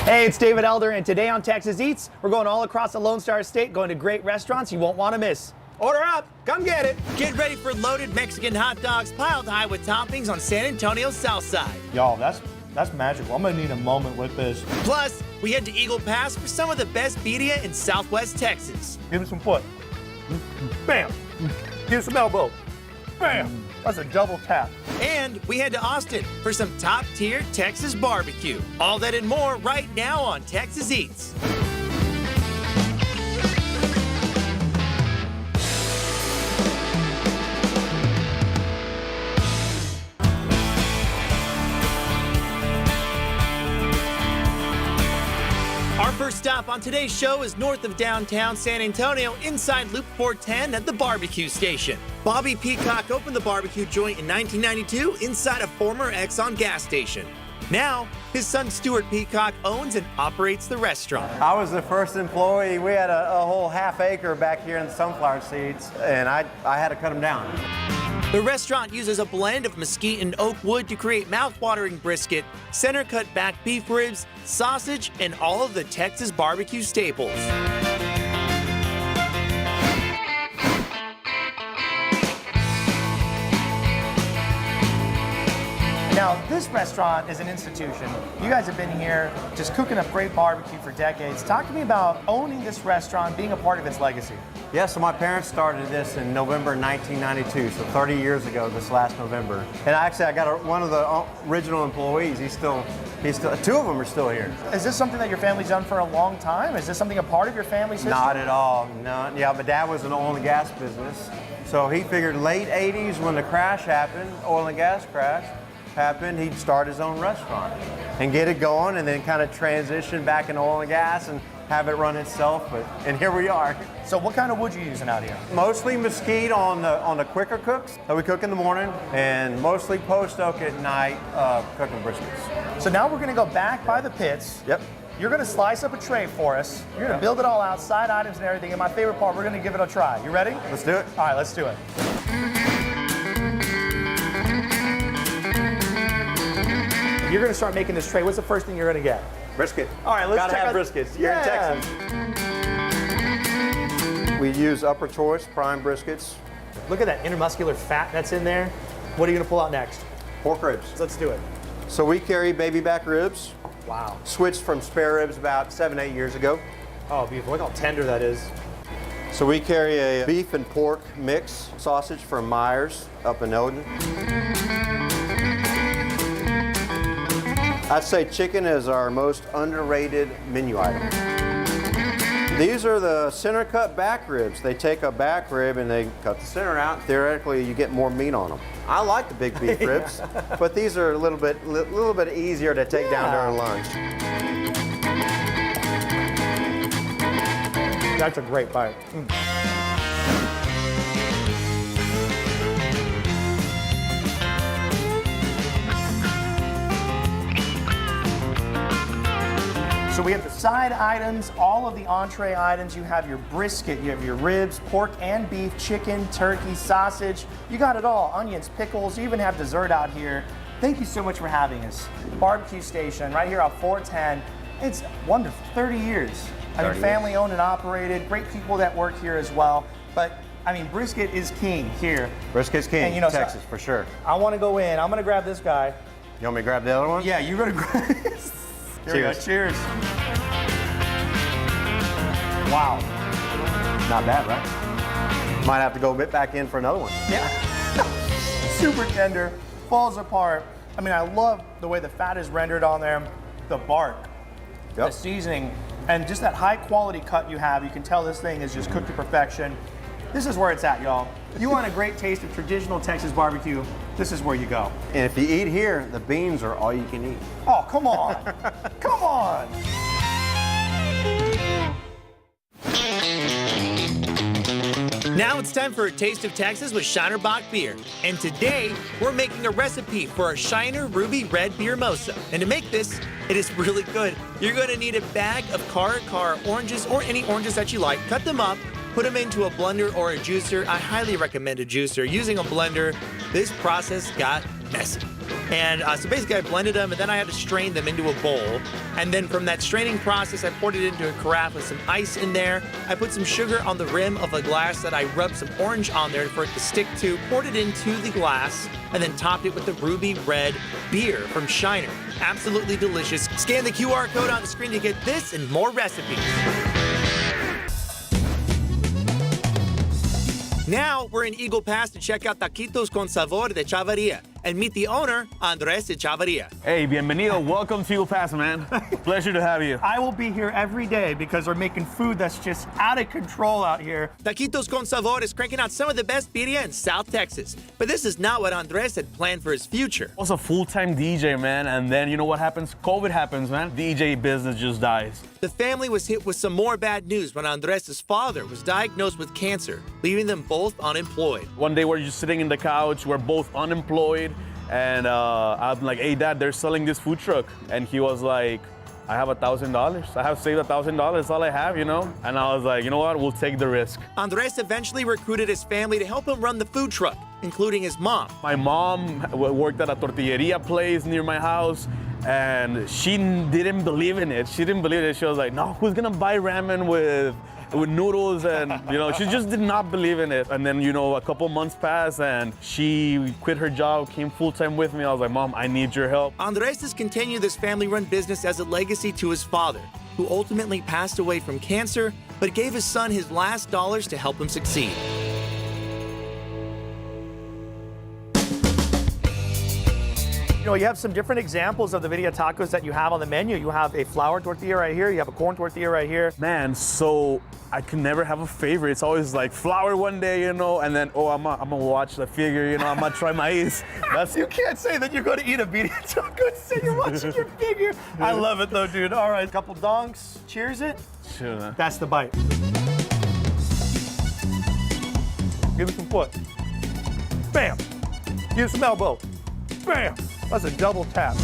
Hey, it's David Elder, and today on Texas Eats, we're going all across the Lone Star State, going to great restaurants you won't want to miss. Order up, come get it. Get ready for loaded Mexican hot dogs piled high with toppings on San Antonio's south side. Y'all, that's magical. I'm gonna need a moment with this. Plus, we head to Eagle Pass for some of the best birria in Southwest Texas. Give me some foot. Bam. Give me some elbow. Bam. That's a double tap. And we head to Austin for some top-tier Texas barbecue. All that and more right now on Texas Eats. Our first stop on today's show is north of downtown San Antonio, inside Loop 410 at the barbecue station. Bobby Peacock opened the barbecue joint in 1992 inside a former Exxon gas station. Now, his son Stuart Peacock owns and operates the restaurant. I was the first employee. We had a whole half acre back here in the sunflower seeds, and I had to cut them down. The restaurant uses a blend of mesquite and oak wood to create mouth-watering brisket, center-cut back beef ribs, sausage, and all of the Texas barbecue staples. Now, this restaurant is an institution. You guys have been here just cooking up great barbecue for decades. Talk to me about owning this restaurant, being a part of its legacy. Yeah, so my parents started this in November 1992, so 30 years ago this last November. And actually, I got one of the original employees. He's still, two of them are still here. Is this something that your family's done for a long time? Is this something a part of your family's history? Not at all, no. Yeah, my dad was in oil and gas business. So he figured late 80s when the crash happened, oil and gas crash happened, he'd start his own restaurant and get it going and then kind of transition back in oil and gas and have it run itself, and here we are. So what kind of wood are you using out here? Mostly mesquite on the quicker cooks that we cook in the morning, and mostly post oak at night, cooking briskets. So now we're gonna go back by the pits. Yep. You're gonna slice up a tray for us. You're gonna build it all out, side items and everything, and my favorite part, we're gonna give it a try. You ready? Let's do it. All right, let's do it. You're gonna start making this tray. What's the first thing you're gonna get? Brisket. All right, let's Gotta check have out briskets. You're in Texas. We use upper choice prime briskets. Look at that intermuscular fat that's in there. What are you gonna pull out next? Pork ribs. Let's do it. So we carry baby back ribs. Wow. Switched from spare ribs about 7-8 years ago. Oh, beautiful. Look how tender that is. So we carry a beef and pork mix sausage from Myers up in Eldon. I'd say chicken is our most underrated menu item. These are the center cut back ribs. They take a back rib and they cut the center out. Theoretically, you get more meat on them. I like the big beef ribs, but these are a little bit easier to take down during lunch. That's a great bite. So we have the side items, all of the entree items. You have your brisket, you have your ribs, pork and beef, chicken, turkey, sausage. You got it all. Onions, pickles, you even have dessert out here. Thank you so much for having us. Barbecue station right here on 410. It's wonderful, 30 years. I mean, family owned and operated, great people that work here as well. But I mean, brisket is king here. Brisket's king, And, you know, Texas, for sure. I want to go in. I'm going to grab this guy. You want me to grab the other one? Yeah, you're going to grab Cheers. Cheers. Wow. Not bad, right? Might have to go back in for another one. Yeah. Super tender, falls apart. I mean, I love the way the fat is rendered on there, the bark, the seasoning, and just that high quality cut you have. You can tell this thing is just cooked to perfection. This is where it's at, y'all. You want a great taste of traditional Texas barbecue, this is where you go. And if you eat here, the beans are all you can eat. Oh, come on. Come on. Now it's time for a taste of Texas with Shiner Bock beer. And today, we're making a recipe for a Shiner Ruby Red Beer Mosa. And to make this, it is really good. You're gonna need a bag of Cara oranges or any oranges that you like. Cut them up, put them into a blender or a juicer. I highly recommend a juicer. Using a blender, this process got messy. And so basically I blended them and then I had to strain them into a bowl. And then from that straining process, I poured it into a carafe with some ice in there. I put some sugar on the rim of a glass that I rubbed some orange on there for it to stick to, poured it into the glass, and then topped it with the ruby red beer from Shiner. Absolutely delicious. Scan the QR code on the screen to get this and more recipes. Now we're in Eagle Pass to check out Taquitos con Sabor de Chavarria and meet the owner, Andres de Chavarria. Hey, bienvenido. Welcome to Eagle Pass, man. Pleasure to have you. I will be here every day because we're making food that's just out of control out here. Taquitos con Sabor is cranking out some of the best birria in South Texas. But this is not what Andres had planned for his future. I was a full-time DJ, man, and then you know what happens? COVID happens, man. DJ business just dies. The family was hit with some more bad news when Andres' father was diagnosed with cancer, leaving them both unemployed. One day we're just sitting in the couch, we're both unemployed, and I'm like, hey, Dad, they're selling this food truck. And he was like, I have $1,000. I have saved $1,000. That's all I have, you know? And I was like, you know what? We'll take the risk. Andres eventually recruited his family to help him run the food truck, including his mom. My mom worked at a tortilleria place near my house, and she didn't believe in it. She didn't believe it. She was like, no, who's gonna buy ramen with noodles? And, you know, she just did not believe in it. And then, you know, a couple months passed and she quit her job, came full-time with me. I was like, Mom, I need your help. Andres has continued this family-run business as a legacy to his father, who ultimately passed away from cancer, but gave his son his last dollars to help him succeed. You know, you have some different examples of the birria tacos that you have on the menu. You have a flour tortilla right here. You have a corn tortilla right here. Man, so I can never have a favorite. It's always like flour one day, you know, and then, oh, I'm gonna watch the figure, you know, I'm gonna try maize. You can't say that you're going to eat a birria taco and say you're watching your figure. I love it though, dude. All right, couple donks. Cheers it. Sure, man. That's the bite. Give me some foot. Bam. Give some elbow. Bam. That's a double tap.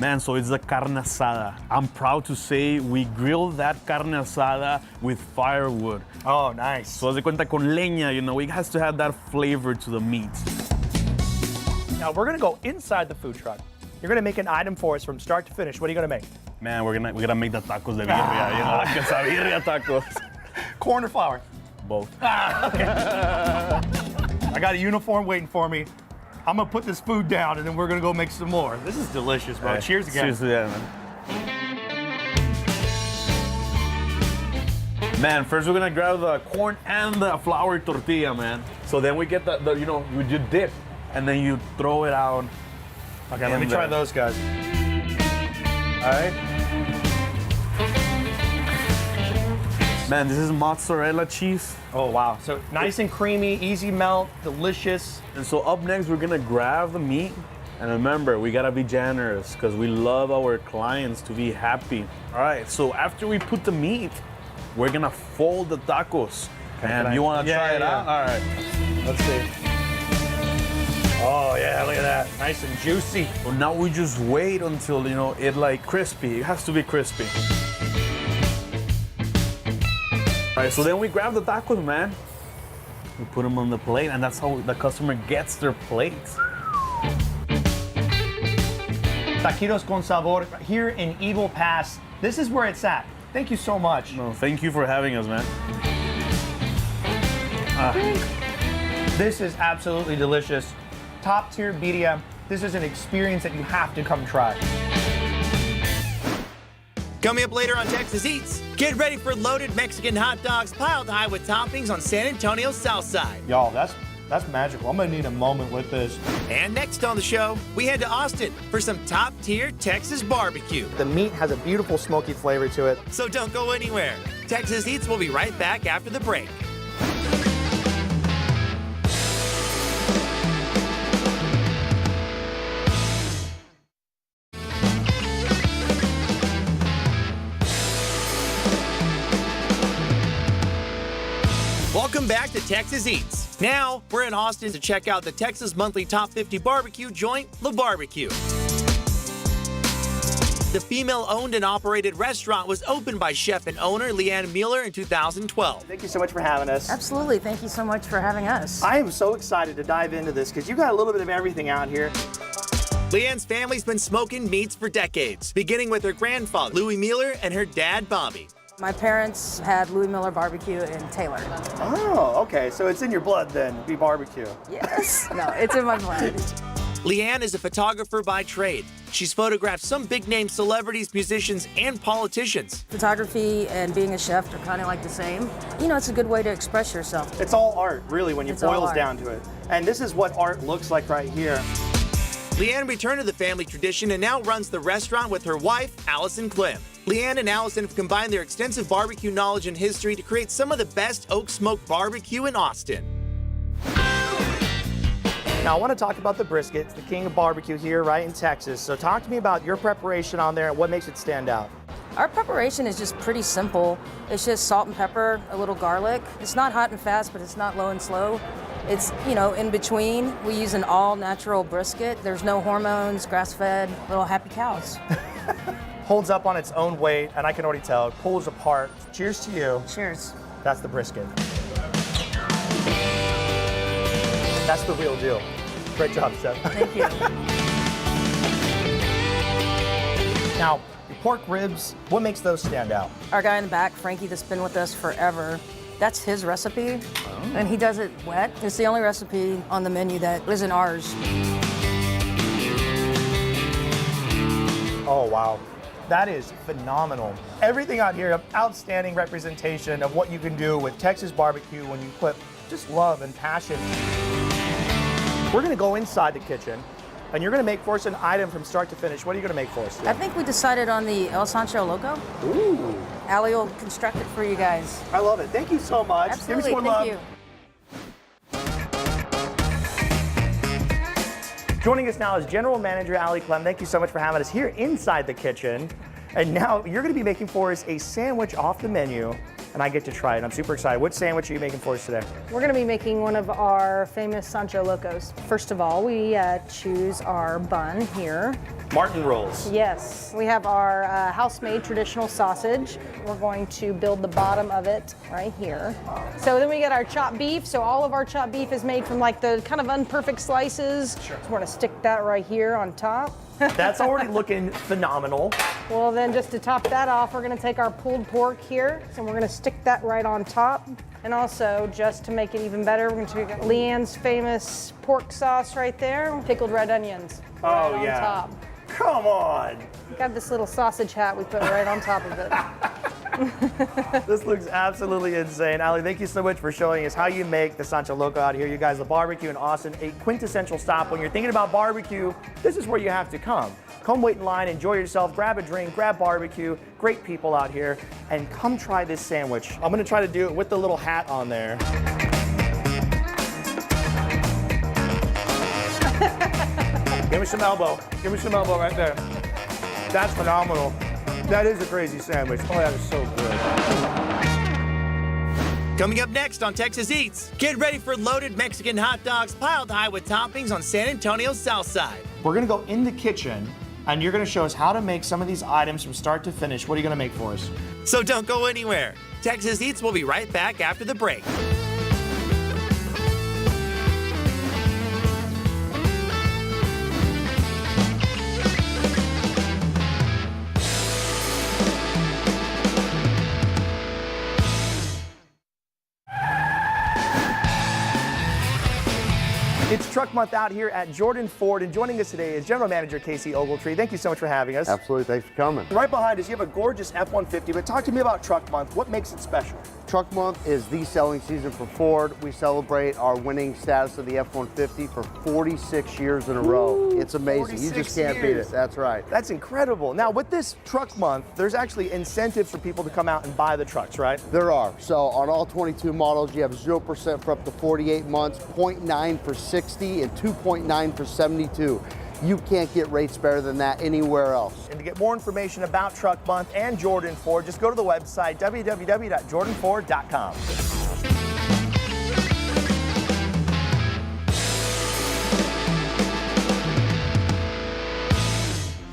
Man, so it's the carne asada. I'm proud to say we grilled that carne asada with firewood. Oh, nice. So haz de cuenta con leña, you know, it has to have that flavor to the meat. Now we're gonna go inside the food truck. You're gonna make an item for us from start to finish. What are you gonna make? Man, we're gonna make the tacos de birria, you know, like quesabirria tacos. Corn or flour? Both. I got a uniform waiting for me. I'm gonna put this food down and then we're gonna go make some more. This is delicious, bro. Right. Cheers again. Cheers to that, man. Man, first we're gonna grab the corn and the flour tortilla, man. So then we get the you know, you dip and then you throw it out. Okay, let me try those guys. All right. Man, this is mozzarella cheese. Oh, wow. So nice and creamy, easy melt, delicious. And so up next, we're gonna grab the meat. And remember, we gotta be generous because we love our clients to be happy. All right, so after we put the meat, we're gonna fold the tacos. And you wanna try it out? All right. Let's see. Oh, yeah, look at that. Nice and juicy. So now we just wait until, you know, it like crispy. It has to be crispy. All right, so then we grab the tacos, man. We put them on the plate, and that's how the customer gets their plates. Taquitos con Sabor here in Eagle Pass. This is where it's at. Thank you so much. No, thank you for having us, man. This is absolutely delicious. Top tier birria. This is an experience that you have to come try. Coming up later on Texas Eats, get ready for loaded Mexican hot dogs piled high with toppings on San Antonio's south side. Y'all, that's magical. I'm gonna need a moment with this. And next on the show, we head to Austin for some top-tier Texas barbecue. The meat has a beautiful smoky flavor to it. So don't go anywhere. Texas Eats will be right back after the break. Welcome back to Texas Eats. Now, we're in Austin to check out the Texas Monthly Top 50 barbecue joint, La Barbecue. The female-owned and operated restaurant was opened by chef and owner Leanne Mueller in 2012. Thank you so much for having us. Absolutely. Thank you so much for having us. I am so excited to dive into this because you got a little bit of everything out here. Leanne's family's been smoking meats for decades, beginning with her grandfather, Louis Mueller, and her dad, Bobby. My parents had Louis Miller Barbecue in Taylor. Oh, okay. So it's in your blood then, to be barbecue. Yes. No, it's in my blood. Leanne is a photographer by trade. She's photographed some big-name celebrities, musicians, and politicians. Photography and being a chef are kind of like the same. You know, it's a good way to express yourself. It's all art, really, when you It's all boils art. down to it. And this is what art looks like right here. Leanne returned to the family tradition and now runs the restaurant with her wife, Allison Klim. Leanne and Allison have combined their extensive barbecue knowledge and history to create some of the best oak smoked barbecue in Austin. Now, I want to talk about the brisket. It's the king of barbecue here, right in Texas. So talk to me about your preparation on there and what makes it stand out. Our preparation is just pretty simple. It's just salt and pepper, a little garlic. It's not hot and fast, but it's not low and slow. It's, you know, in between. We use an all-natural brisket. There's no hormones, grass-fed, little happy cows. Holds up on its own weight, and I can already tell, it pulls apart. Cheers to you. Cheers. That's the brisket. That's the real deal. Great job, Chef. Thank you. Now, your pork ribs, what makes those stand out? Our guy in the back, Frankie, that's been with us forever, that's his recipe, and he does it wet. It's the only recipe on the menu that isn't ours. Oh, wow. That is phenomenal. Everything out here, outstanding representation of what you can do with Texas barbecue when you put just love and passion. We're gonna go inside the kitchen, and you're gonna make for us an item from start to finish. What are you gonna make for us today? I think we decided on the El Sancho Loco. Ooh, Allie will construct it for you guys. I love it. Thank you so much. Absolutely, Give me some thank love. you. Joining us now is General Manager Allie Clem. Thank you so much for having us here inside the kitchen. And now you're gonna be making for us a sandwich off the menu, and I get to try it. I'm super excited. What sandwich are you making for us today? We're going to be making one of our famous Sancho Locos. First of all, we choose our bun here. Martin rolls. Yes, we have our house-made traditional sausage. We're going to build the bottom of it right here. So then we get our chopped beef. So all of our chopped beef is made from like the kind of unperfect slices. Sure. So we're going to stick that right here on top. That's already looking phenomenal. Well, then just to top that off, we're going to take our pulled pork here, and we're going to stick that right on top. And also, just to make it even better, we're going to take Leanne's famous pork sauce right there, pickled red onions right on top. Come on. Got this little sausage hat we put right on top of it. This looks absolutely insane. Allie, thank you so much for showing us how you make the Sancho Loco out here. You guys, the barbecue in Austin, a quintessential stop. When you're thinking about barbecue, this is where you have to come. Come wait in line, enjoy yourself, grab a drink, grab barbecue. Great people out here, and come try this sandwich. I'm gonna try to do it with the little hat on there. Give me some elbow. Give me some elbow right there. That's phenomenal. That is a crazy sandwich. Oh, that is so good. Coming up next on Texas Eats, get ready for loaded Mexican hot dogs piled high with toppings on San Antonio's south side. We're gonna go in the kitchen, and you're gonna show us how to make some of these items from start to finish. What are you gonna make for us? So don't go anywhere. Texas Eats will be right back after the break. It's Truck Month out here at Jordan Ford, and joining us today is General Manager Casey Ogletree. Thank you so much for having us. Absolutely, thanks for coming. Right behind us, you have a gorgeous F-150, but talk to me about Truck Month. What makes it special? Truck Month is the selling season for Ford. We celebrate our winning status of the F-150 for 46 years in a row. It's amazing. You just can't beat it. That's right. That's incredible. Now, with this Truck Month, there's actually incentives for people to come out and buy the trucks, right? There are. So on all 22 models, you have 0% for up to 48 months, 0.9 for 60, and 2.9 for 72. You can't get rates better than that anywhere else. And to get more information about Truck Month and Jordan Ford, just go to the website, www.jordanford.com.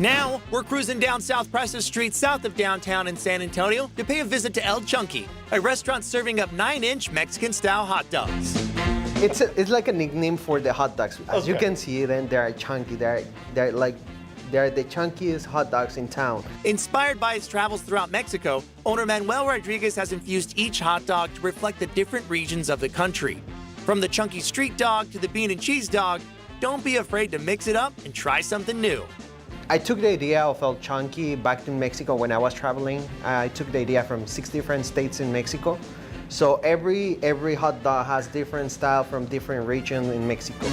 Now, we're cruising down South Preston Street south of downtown in San Antonio to pay a visit to El Chunky, a restaurant serving up 9-inch Mexican-style hot dogs. It's like a nickname for the hot dogs. As you can see, then they're chunky. They're the chunkiest hot dogs in town. Inspired by his travels throughout Mexico, owner Manuel Rodriguez has infused each hot dog to reflect the different regions of the country. From the chunky street dog to the bean and cheese dog, don't be afraid to mix it up and try something new. I took the idea of El Chunky back in Mexico when I was traveling. I took the idea from 6 different states in Mexico. So every hot dog has different style from different regions in Mexico.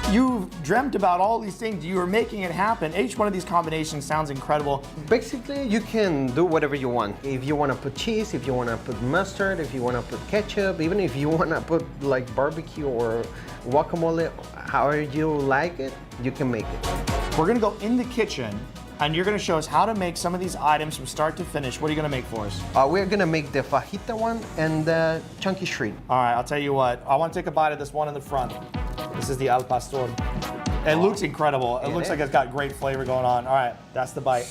You dreamt about all these things. You were making it happen. Each one of these combinations sounds incredible. Basically, you can do whatever you want. If you want to put cheese, if you want to put mustard, if you want to put ketchup, even if you want to put like barbecue or guacamole, however you like it, you can make it. We're gonna go in the kitchen and you're gonna show us how to make some of these items from start to finish. What are you gonna make for us? We're gonna make the fajita one and the chunky street. All right, I'll tell you what. I want to take a bite of this one in the front. This is the al pastor. It looks incredible. It looks like it's got great flavor going on. All right, that's the bite.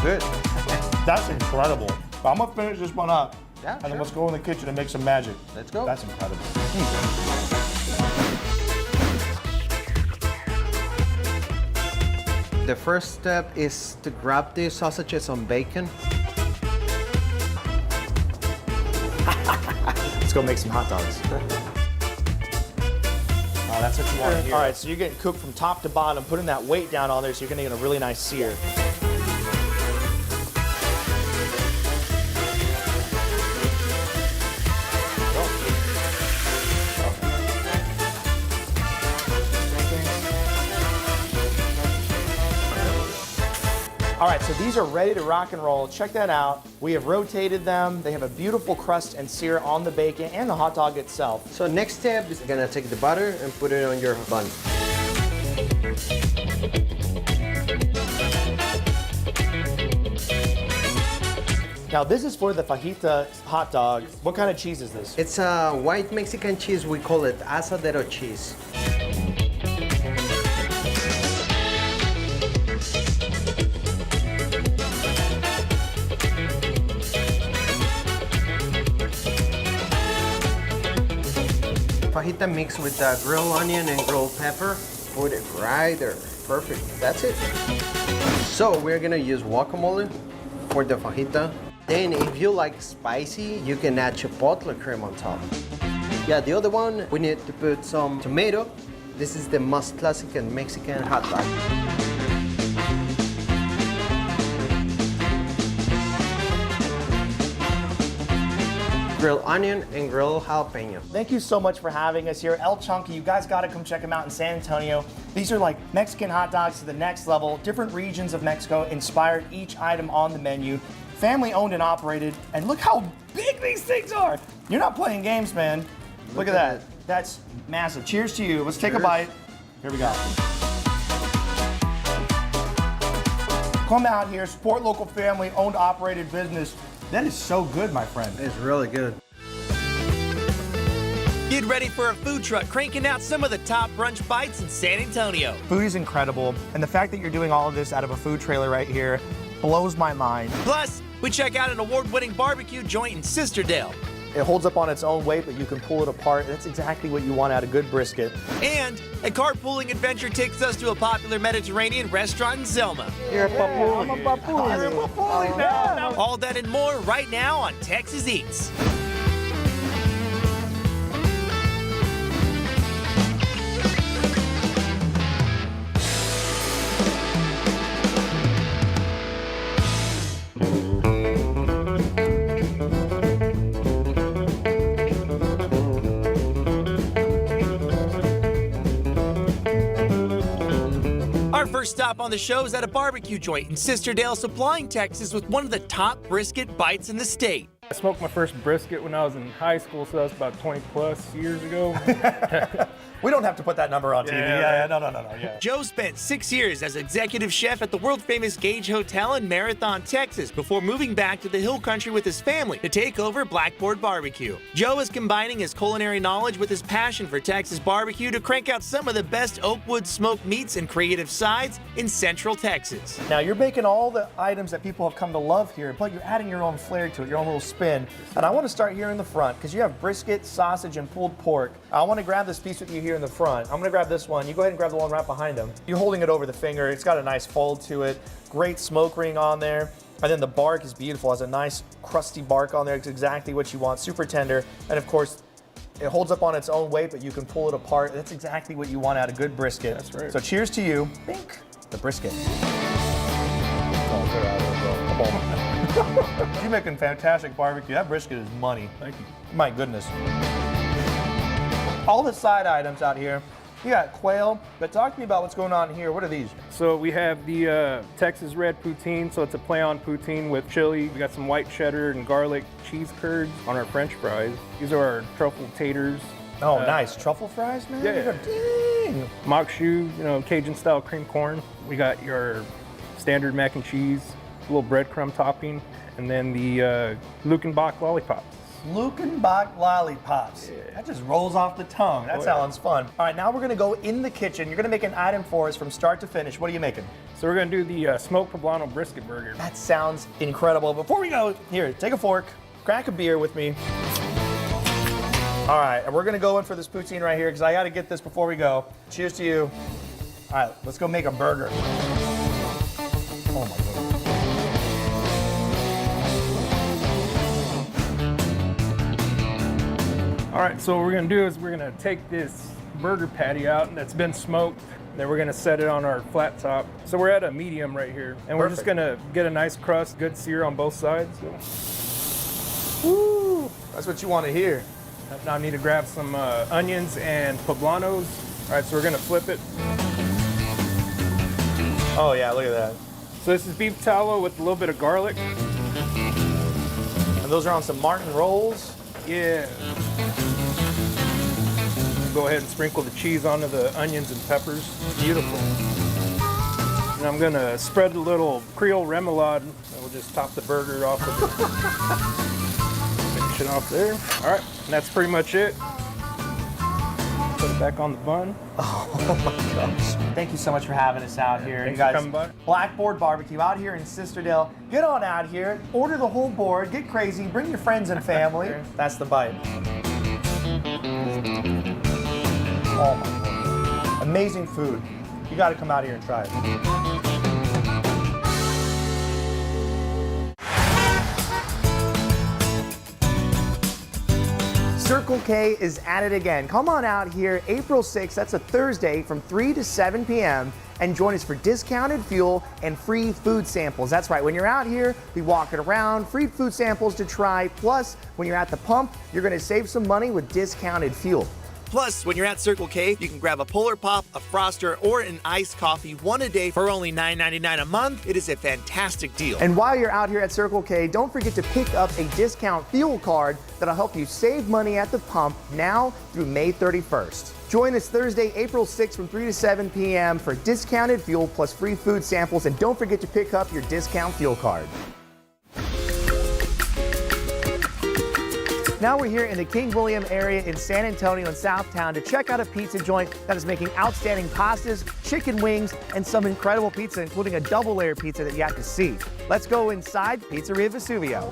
Good. That's incredible. I'm gonna finish this one up. Yeah, and then sure. let's go in the kitchen and make some magic. Let's go. That's incredible. The first step is to grab the sausages on bacon. Let's go make some hot dogs. Oh, that's what you want to hear. All right, so you're getting cooked from top to bottom, putting that weight down on there so you're gonna get a really nice sear. All right, so these are ready to rock and roll. Check that out. We have rotated them. They have a beautiful crust and sear on the bacon and the hot dog itself. So next step is gonna take the butter and put it on your bun. Now this is for the fajita hot dog. What kind of cheese is this? It's a white Mexican cheese. We call it asadero cheese. Fajita mixed with grilled onion and grilled pepper. Put it right there. Perfect. That's it. So we're gonna use guacamole for the fajita. Then if you like spicy, you can add chipotle cream on top. Yeah, the other one, we need to put some tomato. This is the most classic and Mexican hot dog. Grilled onion and grilled jalapeno. Thank you so much for having us here. El Chunky, you guys gotta come check them out in San Antonio. These are like Mexican hot dogs to the next level. Different regions of Mexico inspired each item on the menu. Family owned and operated. And look how big these things are. You're not playing games, man. Look at that. That's massive. Cheers to you. Let's take a bite. Here we go. Come out here, support local family owned, operated business. That is so good, my friend. It's really good. Get ready for a food truck cranking out some of the top brunch bites in San Antonio. Food is incredible, and the fact that you're doing all of this out of a food trailer right here blows my mind. Plus, we check out an award-winning barbecue joint in Sisterdale. It holds up on its own weight, but you can pull it apart. That's exactly what you want out of good brisket. And a carpooling adventure takes us to a popular Mediterranean restaurant in Selma. You're a papuli. I'm a papuli. You're a papuli now. All that and more right now on Texas Eats. Our first stop on the show is at a barbecue joint in Sisterdale, supplying Texas with one of the top brisket bites in the state. I smoked my first brisket when I was in high school, so that was about 20 plus years ago. We don't have to put that number on TV. Yeah, no. Yeah. Joe spent 6 years as executive chef at the world-famous Gage Hotel in Marathon, Texas, before moving back to the Hill Country with his family to take over Blackboard Barbecue. Joe is combining his culinary knowledge with his passion for Texas barbecue to crank out some of the best Oakwood smoked meats and creative sides in Central Texas. Now you're making all the items that people have come to love here, but you're adding your own flair to it, your own little spin. And I want to start here in the front because you have brisket, sausage, and pulled pork. I want to grab this piece with you here in the front. I'm going to grab this one. You go ahead and grab the one right behind them. You're holding it over the finger. It's got a nice fold to it. Great smoke ring on there. And then the bark is beautiful. It has a nice crusty bark on there. It's exactly what you want. Super tender. And of course, it holds up on its own weight, but you can pull it apart. That's exactly what you want out of good brisket. That's right. So cheers to you. Bink. The brisket. Oh, get out of it, bro. Come on. You're making fantastic barbecue. That brisket is money. Thank you. My goodness. All the side items out here. You got quail, but talk to me about what's going on here. What are these? So we have the Texas red poutine, so it's a play on poutine with chili. We got some white cheddar and garlic cheese curds on our French fries. These are our truffle taters. Oh, nice. Truffle fries, man? Yeah. Dang. Mock shoe, Cajun style cream corn. We got your standard mac and cheese, a little breadcrumb topping, and then the Lukenbach lollipops. Lukenbach lollipops. Yeah. That just rolls off the tongue. That sounds fun. All right, now we're gonna go in the kitchen. You're gonna make an item for us from start to finish. What are you making? So we're gonna do the smoked poblano brisket burger. That sounds incredible. Before we go, here, take a fork, crack a beer with me. All right, and we're gonna go in for this poutine right here because I gotta get this before we go. Cheers to you. All right, let's go make a burger. Oh my goodness. All right, so what we're gonna do is we're gonna take this burger patty out that's been smoked. Then we're gonna set it on our flat top. So we're at a medium right here. And we're just gonna get a nice crust, good sear on both sides. Woo! That's what you want to hear. Now I need to grab some onions and poblanos. All right, so we're gonna flip it. Oh yeah, look at that. So this is beef tallow with a little bit of garlic. And those are on some Martin rolls. Yeah. Go ahead and sprinkle the cheese onto the onions and peppers. Beautiful. And I'm gonna spread a little Creole remoulade, and we'll just top the burger off with it. Finish it off there. All right, and that's pretty much it. Put it back on the bun. Oh my gosh. Thank you so much for having us out here. Thanks you guys, for coming by. Blackboard Barbecue out here in Sisterdale. Get on out here, order the whole board, get crazy, bring your friends and family. That's the bite. Oh my God. Amazing food. You got to come out here and try it. Circle K is at it again. Come on out here April 6th, that's a Thursday, from 3 to 7 p.m. and join us for discounted fuel and free food samples. That's right, when you're out here, we walk it around, free food samples to try, plus when you're at the pump, you're gonna save some money with discounted fuel. Plus, when you're at Circle K, you can grab a Polar Pop, a Froster, or an iced coffee, one a day for only $9.99 a month. It is a fantastic deal. And while you're out here at Circle K, don't forget to pick up a discount fuel card that'll help you save money at the pump now through May 31st. Join us Thursday, April 6th from 3 to 7 p.m. for discounted fuel plus free food samples, and don't forget to pick up your discount fuel card. Now we're here in the King William area in San Antonio and Southtown to check out a pizza joint that is making outstanding pastas, chicken wings, and some incredible pizza, including a double layer pizza that you have to see. Let's go inside Pizzeria Vesuvio.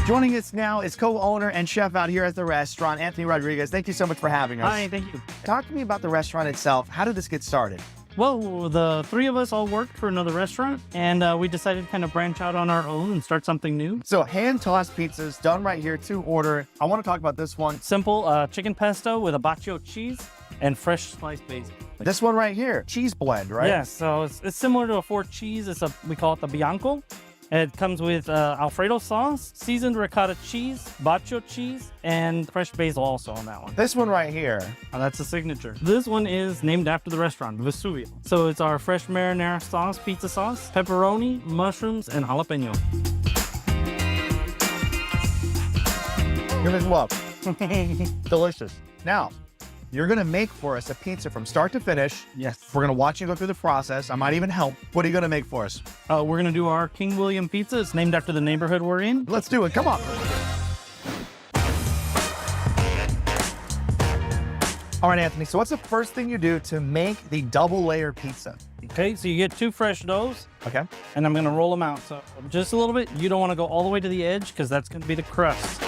Joining us now is co-owner and chef out here at the restaurant, Anthony Rodriguez. Thank you so much for having us. Hi, thank you. Talk to me about the restaurant itself. How did this get started? Well, the three of us all worked for another restaurant, and we decided to kind of branch out on our own and start something new. So hand-tossed pizzas done right here to order. I want to talk about this one. Simple chicken pesto with a baccio cheese and fresh sliced basil. This one right here, cheese blend, right? Yes, so it's similar to a four cheese. We call it the Bianco. It comes with Alfredo sauce, seasoned ricotta cheese, baccio cheese, and fresh basil also on that one. This one right here. That's a signature. This one is named after the restaurant, Vesuvio. So it's our fresh marinara sauce, pizza sauce, pepperoni, mushrooms, and jalapeno. Give it love. Delicious. Now, you're gonna make for us a pizza from start to finish. Yes. We're gonna watch you go through the process. I might even help. What are you gonna make for us? We're gonna do our King William pizza. It's named after the neighborhood we're in. Let's do it. Come on. All right, Anthony. So what's the first thing you do to make the double layer pizza? Okay, so you get 2 fresh doughs, Okay. and I'm gonna roll them out. So just a little bit. You don't wanna go all the way to the edge because that's gonna be the crust.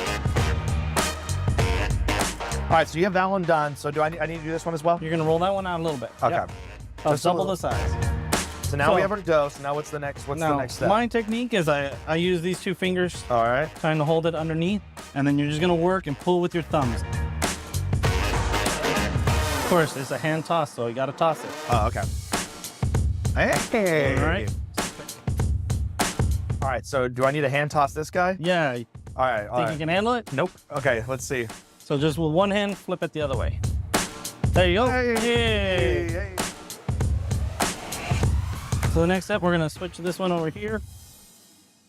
All right, so you have that one done. So do I need to do this one as well? You're gonna roll that one out a little bit. Okay. Yep. Just a Double little. the size. So now we have our dough. So now what's the next step? My technique is I use these 2 fingers, All right. trying to hold it underneath, and then you're just gonna work and pull with your thumbs. Of course, it's a hand toss, so you gotta toss it. Oh, okay. Hey. All right. All right, so do I need to hand toss this guy? Yeah. All right. All Think right. you can handle it? Nope. Okay, let's see. So just with one hand, flip it the other way. There you go. Hey. Yay. So the next step, we're gonna switch this one over here.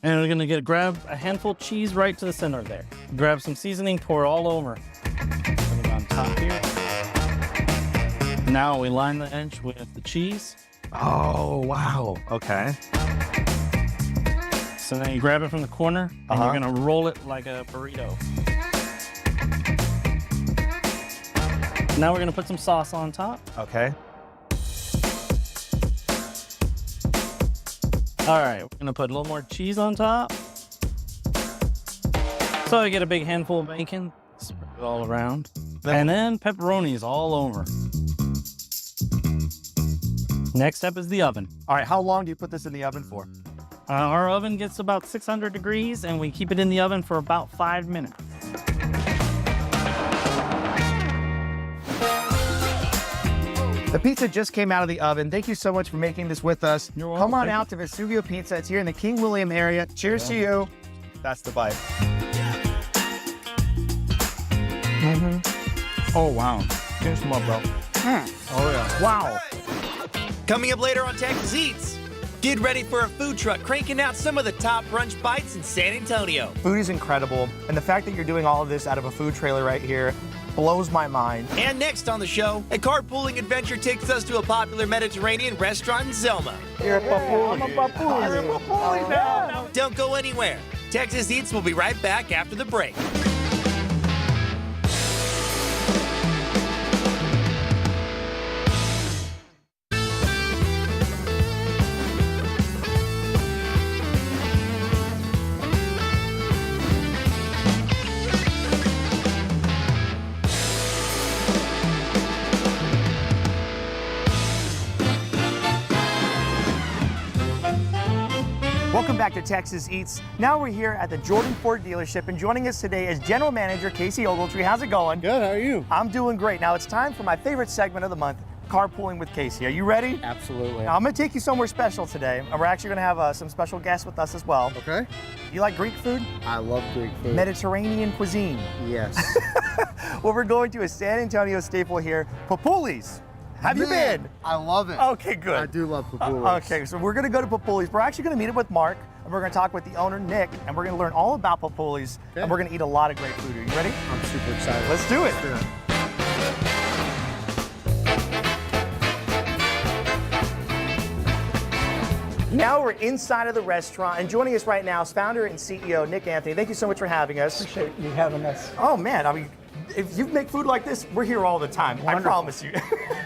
And we're gonna grab a handful of cheese right to the center there. Grab some seasoning, pour it all over. Put it on top here. Now we line the edge with the cheese. Oh, wow. Okay. So then you grab it from the corner, and you're gonna roll it like a burrito. Now we're gonna put some sauce on top. Okay. All right, we're gonna put a little more cheese on top. So you get a big handful of bacon, spread it all around. And then pepperonis all over. Next step is the oven. All right, how long do you put this in the oven for? Our oven gets about 600 degrees, and we keep it in the oven for about 5 minutes. The pizza just came out of the oven. Thank you so much for making this with us. You're welcome. Come on Thank out to Vesuvio Pizza. It's here in the King William area. Cheers to you. That's the bite. Oh, wow. Cheers to bro. Oh, yeah. Wow. Coming up later on Texas Eats, get ready for a food truck cranking out some of the top brunch bites in San Antonio. Food is incredible. And the fact that you're doing all of this out of a food trailer right here blows my mind. And next on the show, a carpooling adventure takes us to a popular Mediterranean restaurant in Zelma. You're a papuli. I'm a papuli. You're a papuli now. Don't go anywhere. Texas Eats will be right back after the break. Welcome back to Texas Eats. Now we're here at the Jordan Ford dealership, and joining us today is General Manager Casey Ogletree. How's it going? Good, how are you? I'm doing great. Now it's time for my favorite segment of the month, Carpooling with Casey. Are you ready? Absolutely. Now I'm gonna take you somewhere special today, and we're actually gonna have some special guests with us as well. Okay. You like Greek food? I love Greek food. Mediterranean cuisine. Yes. Well, we're going to a San Antonio staple here, Papuli's. Have you Man, been? I love it. Okay, good. I do love Papuli's. Okay, so we're gonna go to Papuli's. We're actually gonna meet up with Mark, and we're gonna talk with the owner, Nick, and we're gonna learn all about Papuli's, and we're gonna eat a lot of great food. Are you ready? I'm super excited. Let's do it. Now we're inside of the restaurant, and joining us right now is founder and CEO, Nick Anthony. Thank you so much for having us. Appreciate you having us. Oh man, I mean, if you make food like this, we're here all the time. Wonderful. I promise you.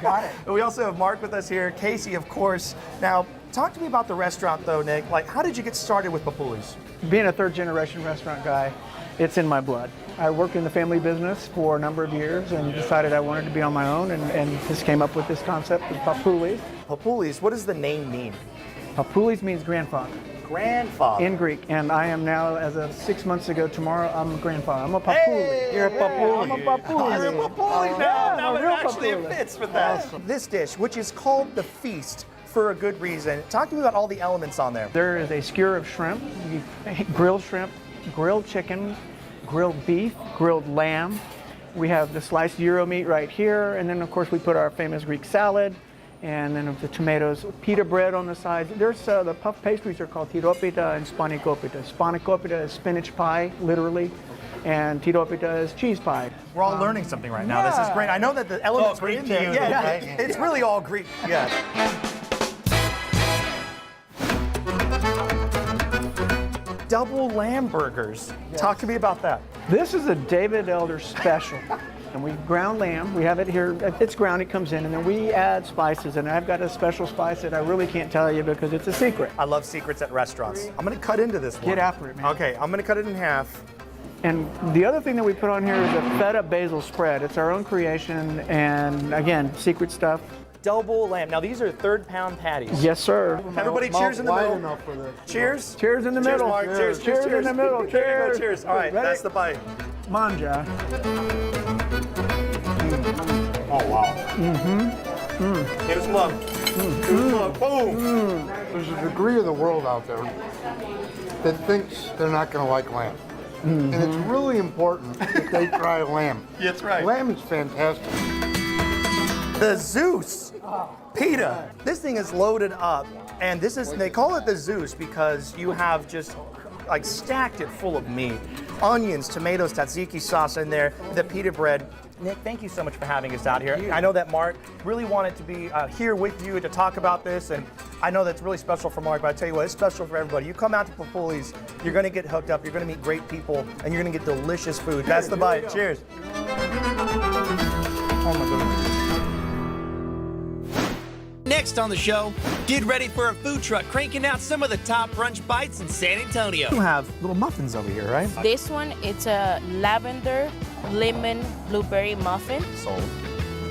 Got it. We also have Mark with us here, Casey, of course. Now, talk to me about the restaurant though, Nick. Like, how did you get started with Papuli's? Being a third generation restaurant guy, it's in my blood. I worked in the family business for a number of years and decided I wanted to be on my own and just came up with this concept of Papuli's. Papuli's, what does the name mean? Papuli's means grandfather Grandfather. in Greek, and I am now, as of 6 months ago tomorrow, I'm a grandfather. I'm a Papuli. Hey! You're a Papuli. I'm a Papuli. You're a Papuli now. Yeah, Now I'm a it real actually Papuli. fits with that. This dish, which is called the Feast, for a good reason. Talk to me about all the elements on there. There is a skewer of shrimp, grilled chicken, grilled beef, grilled lamb. We have the sliced gyro meat right here, and then of course we put our famous Greek salad, and then the tomatoes, pita bread on the sides. There's the puff pastries are called tiropita and spanakopita. Spanakopita is spinach pie, literally, and tiropita is cheese pie. We're all learning something right now. This is great. I know that the elements were in there. Yeah, right? it's really all Greek. Yeah. Double lamb burgers. Talk to me about that. This is a David Elder special. And we ground lamb, we have it here, it's ground, it comes in, and then we add spices, and I've got a special spice that I really can't tell you because it's a secret. I love secrets at restaurants. I'm gonna cut into this one. Get after it, man. Okay, I'm gonna cut it in half. And the other thing that we put on here is a feta basil spread. It's our own creation, and again, secret stuff. Double lamb. Now these are 3rd pound patties. Yes, sir. Everybody cheers in the middle. Enough for this. Cheers. Cheers in the Cheers, middle. Mark. Cheers. Cheers in the middle. There you go. Cheers. Cheers. All right, Ready? that's the bite. Manja. Oh, wow. Here's love. Here's love. Boom. There's a degree of the world out there that thinks they're not going to like lamb. And it's really important that they try lamb. That's right. Lamb is fantastic. The Zeus pita. This thing is loaded up, and they call it the Zeus because you have just like stacked it full of meat. Onions, tomatoes, tzatziki sauce in there, the pita bread. Nick, thank you so much for having us out here. I know that Mark really wanted to be here with you to talk about this, and I know that's really special for Mark, but I tell you what, it's special for everybody. You come out to Papuli's, you're gonna get hooked up, you're gonna meet great people, and you're gonna get delicious food. That's the bite. Cheers. Oh my goodness. Next on the show, get ready for a food truck cranking out some of the top brunch bites in San Antonio. You have little muffins over here, right? This one, it's a lavender lemon blueberry muffin. Sold.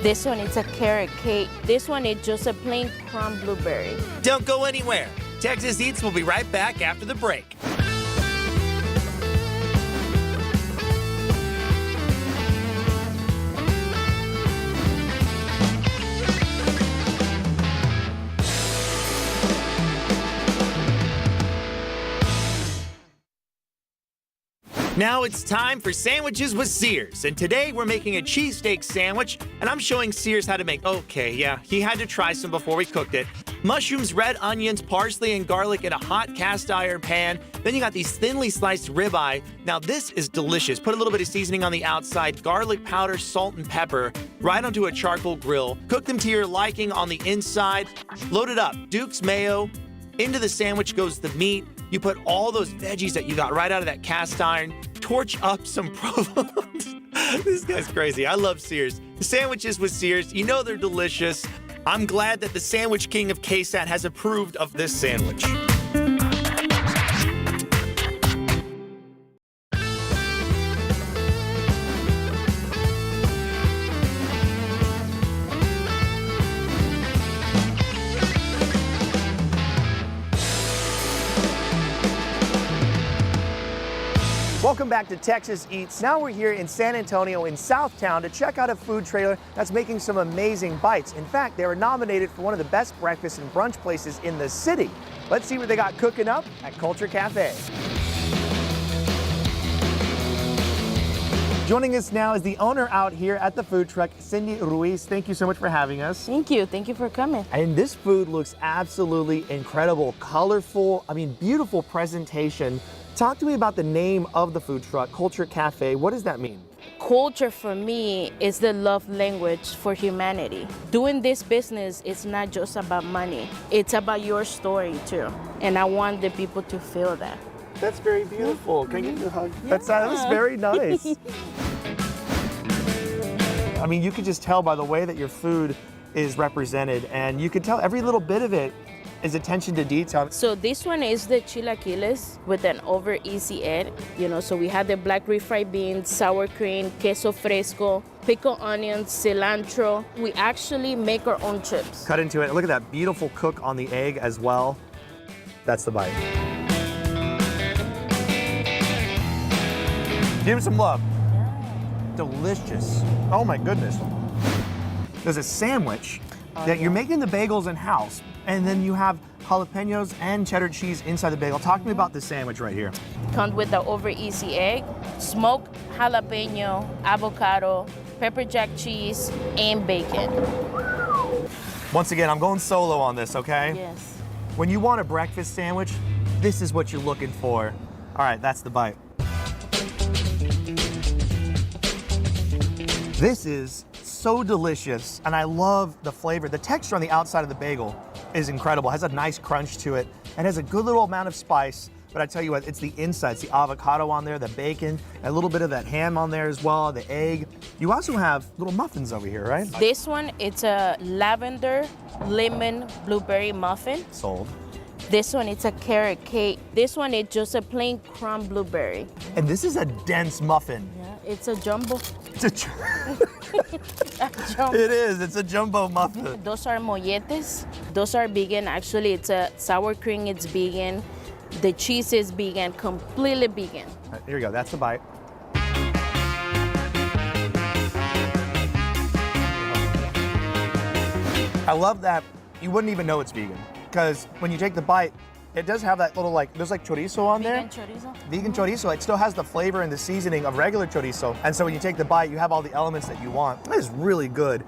This one, it's a carrot cake. This one, it's just a plain crumb blueberry. Don't go anywhere. Texas Eats will be right back after the break. Now it's time for Sandwiches with Sears, and today we're making a cheesesteak sandwich, and I'm showing Sears how to make. Okay, yeah, he had to try some before we cooked it. Mushrooms, red onions, parsley, and garlic in a hot cast iron pan. Then you got these thinly sliced ribeye. Now this is delicious. Put a little bit of seasoning on the outside, garlic powder, salt, and pepper, right onto a charcoal grill. Cook them to your liking on the inside. Load it up, Duke's mayo. Into the sandwich goes the meat. You put all those veggies that you got right out of that cast iron. Torch up some provolone. This guy's crazy. I love Sears. The Sandwiches with Sears, you know they're delicious. I'm glad that the Sandwich King of KSAT has approved of this sandwich. Welcome back to Texas Eats. Now we're here in San Antonio in Southtown to check out a food trailer that's making some amazing bites. In fact, they were nominated for one of the best breakfast and brunch places in the city. Let's see what they got cooking up at Culture Cafe. Joining us now is the owner out here at the food truck, Cindy Ruiz. Thank you so much for having us. Thank you. Thank you for coming. And this food looks absolutely incredible, colorful, beautiful presentation. Talk to me about the name of the food truck, Culture Cafe. What does that mean? Culture for me is the love language for humanity. Doing this business is not just about money. It's about your story too. And I want the people to feel that. That's very beautiful. Can I give you a hug? Yeah. That was very nice. You could just tell by the way that your food is represented, and you could tell every little bit of it is attention to detail. So this one is the chilaquiles with an over easy egg. So we have the black refried beans, sour cream, queso fresco, pickled onions, cilantro. We actually make our own chips. Cut into it. Look at that beautiful cook on the egg as well. That's the bite. Give him some love. Delicious. Oh my goodness. There's a sandwich that you're making the bagels in-house, And then you have jalapenos and cheddar cheese inside the bagel. Talk to me about this sandwich right here. Comes with the over easy egg, smoked jalapeno, avocado, pepper jack cheese, and bacon. Once again, I'm going solo on this, okay? Yes. When you want a breakfast sandwich, this is what you're looking for. All right, that's the bite. This is so delicious, and I love the flavor. The texture on the outside of the bagel is incredible. It has a nice crunch to it, and has a good little amount of spice. But I tell you what, it's the inside. It's the avocado on there, the bacon, a little bit of that ham on there as well, the egg. You also have little muffins over here, right? This one, it's a lavender lemon blueberry muffin. Sold. This one, it's a carrot cake. This one, it's just a plain crumb blueberry. And this is a dense muffin. Yeah, it's a jumbo. It's a It is, it's a jumbo muffin. Those are molletes. Those are vegan. Actually, it's a sour cream, it's vegan. The cheese is vegan, completely vegan. All right, here we go, that's the bite. I love that you wouldn't even know it's vegan, because when you take the bite, it does have that little there's like chorizo on there. Vegan chorizo? Vegan chorizo, it still has the flavor and the seasoning of regular chorizo. And so when you take the bite, you have all the elements that you want. That is really good.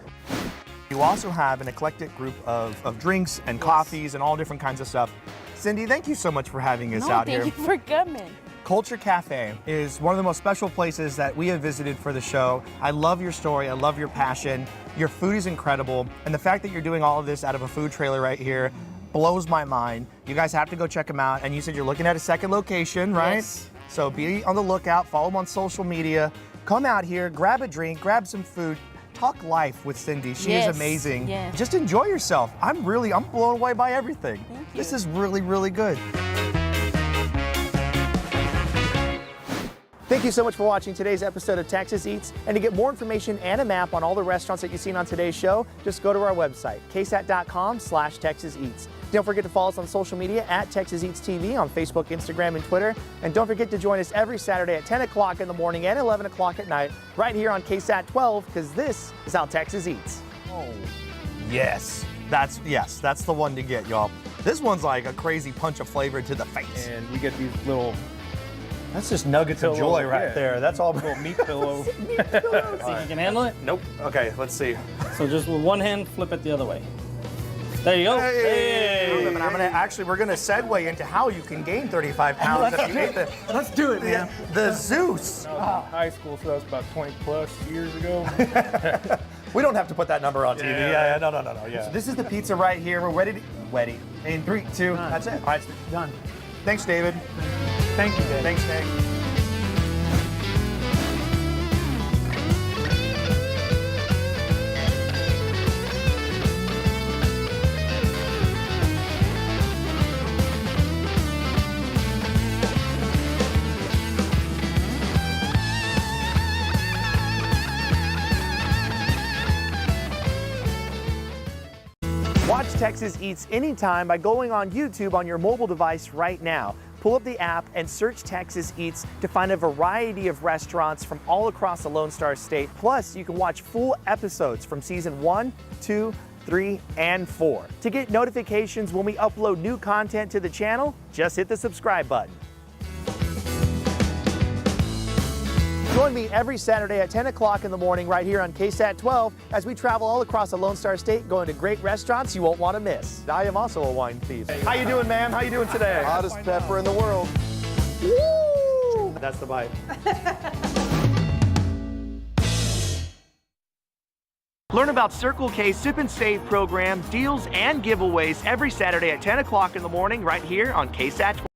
You also have an eclectic group of drinks and coffees and all different kinds of stuff. Cindy, thank you so much for having us out here. Thank you for coming. Culture Cafe is one of the most special places that we have visited for the show. I love your story, I love your passion. Your food is incredible. And the fact that you're doing all of this out of a food trailer right here blows my mind. You guys have to go check them out. And you said you're looking at a second location, right? Yes. So be on the lookout, follow them on social media. Come out here, grab a drink, grab some food. Talk life with Cindy. She is amazing. Yes. Just enjoy yourself. I'm blown away by everything. Thank you. This is really, really good. Thank you so much for watching today's episode of Texas Eats. And to get more information and a map on all the restaurants that you've seen on today's show, just go to our website, ksat.com/Texas Eats. Don't forget to follow us on social media at Texas Eats TV on Facebook, Instagram, and Twitter. And don't forget to join us every Saturday at 10 o'clock in the morning and 11 o'clock at night, right here on KSAT 12, because this is how Texas eats. Oh, yes. That's the one to get, y'all. This one's like a crazy punch of flavor to the face. And you get these little. That's just nuggets of joy right there. That's all. Little meat pillow. See if you can handle it. Nope. Okay, let's see. So just with one hand, flip it the other way. There you go. Hey. We're gonna segue into how you can gain 35 pounds if you eat Let's do it, man. the Zeus. I was in high school, so that was about 20 plus years ago. We don't have to put that number on TV. Yeah. No. Yeah. So this is the pizza right here. We're ready. In 3, 2. That's it. All right, Done. thanks, David. Thank you, Dave. Thanks, Nick. Watch Texas Eats anytime by going on YouTube on your mobile device right now. Pull up the app and search Texas Eats to find a variety of restaurants from all across the Lone Star State. Plus, you can watch full episodes from season 1, 2, 3, and 4. To get notifications when we upload new content to the channel, just hit the subscribe button. Join me every Saturday at 10 o'clock in the morning right here on KSAT 12 as we travel all across the Lone Star State going to great restaurants you won't want to miss. I am also a wine thief. How you doing, ma'am? How you doing today? Hottest pepper in the world. Woo! That's the bite. Learn about Circle K's Sip and Save program, deals, and giveaways every Saturday at 10 o'clock in the morning right here on KSAT 12.